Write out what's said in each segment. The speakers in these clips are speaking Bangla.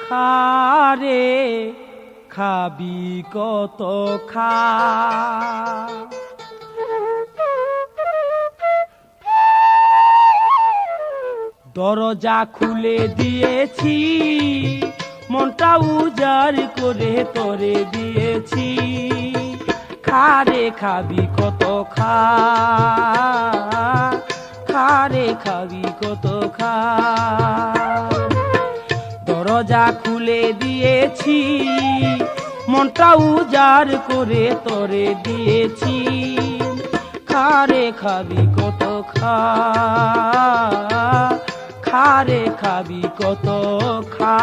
খারে খাবি কত খা। দরজা খুলে দিয়েছি, মনটা উজাড় করে তোরে দিয়েছি। খারে খাবি কত খা, খারে খাবি কত খা। দরজা খুলে দিয়েছি, মনটা উজাড় করে তোরে দিয়েছি। খারে খাবি কত খা, খারে খাবি কত খা।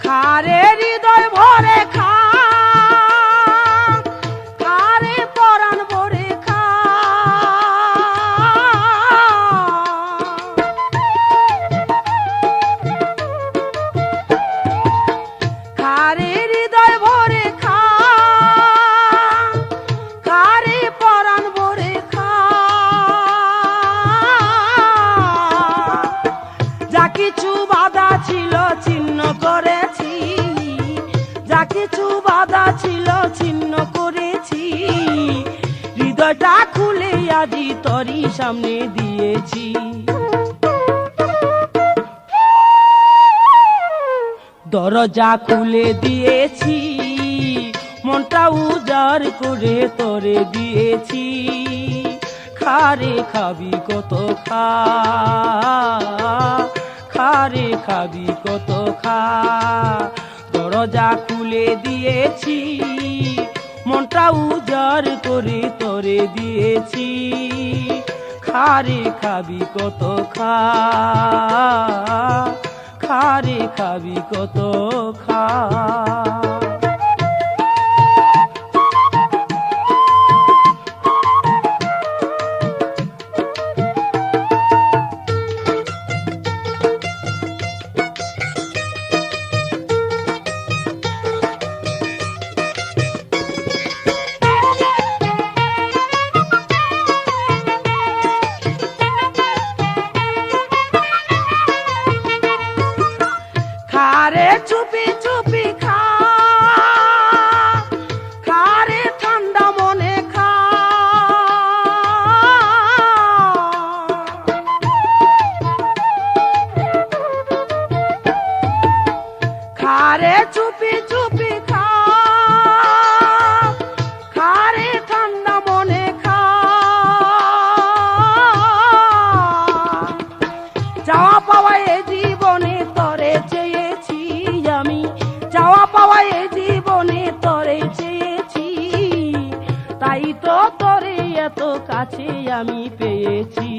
খারে হৃদয় ভরে খা, খারে পরাণ ভরে খা। খারে হৃদয় ভরে খা, খারে পরাণ ভরে খা। যা কিছু বাধা ছিল ছিন্ন করেছি, যা কিছু বাধা ছিল ছিন্ন করেছি। হৃদয়টা খুলে আজি তোরই সামনে দিয়েছি। দরজা খুলে দিয়েছি, মনটা উজাড় করে তোরে দিয়েছি। খারে খাবি কত খা, খারে খাবি কত খা। দরজা খুলে দিয়েছি, মনটা উজাড় করে তোরে দিয়েছি। খারে খাবি কত খা, খারে খাবি কত খা। খারে চুপি চুপি খা, খারে ঠান্ডা মনে খা। খারে চুপি চুপি খা, খারে ঠান্ডা মনে খা। চাওয়া পাওয়া এ জীবনে তরে চেয়েছি আমি, চাওয়া পাওয়া এ জীবনে তরে চেয়েছি। তাই তো তরে এত কাছে আমি পেয়েছি।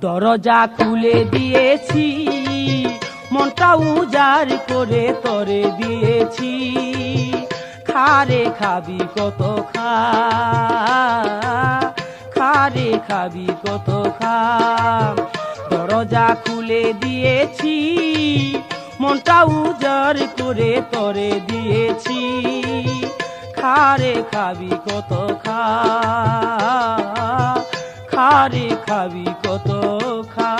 দরজা খুলে দিয়েছি, মনটা উজাড় করে তোরে দিয়েছি। খারে খাবি কত খা, খারে খাবি কত খা। দরজা খুলে দিয়েছি, মনটা উজাড় করে তোরে দিয়েছি। খারে খাবি কত খা, খারে খাবি কত খা।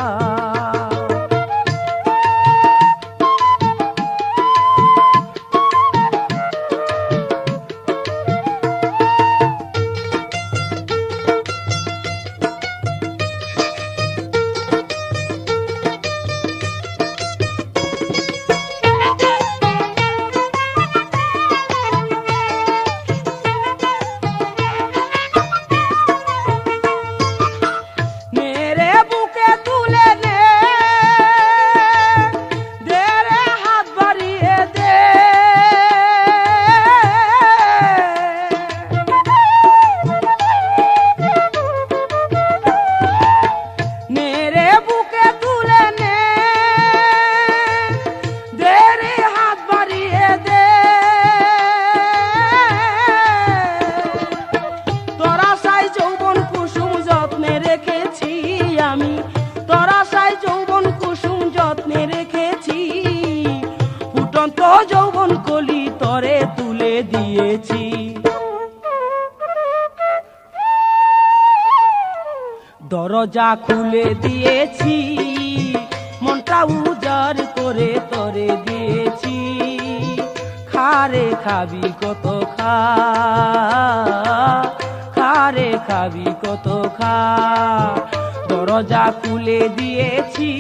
মেরে বুকে যৌবন কলি তরে তুলে দিয়েছি। দরজা খুলে দিয়েছি, মনটা উজাড় করে তরে দিয়েছি। খারে খাবি কত খা, খারে খাবি কত খা। দরজা খুলে দিয়েছি,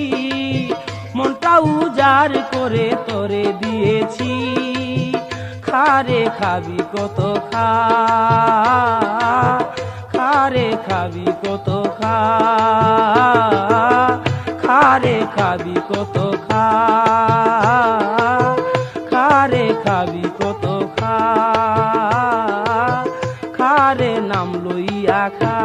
মনটা উজাড় করে তরে দিয়েছি। খারে খাবি কত খা, খারে খাবি কত খা, খারে খাবি কত খা, খারে খাবি কত খা, খারে নাম লইয়া খা।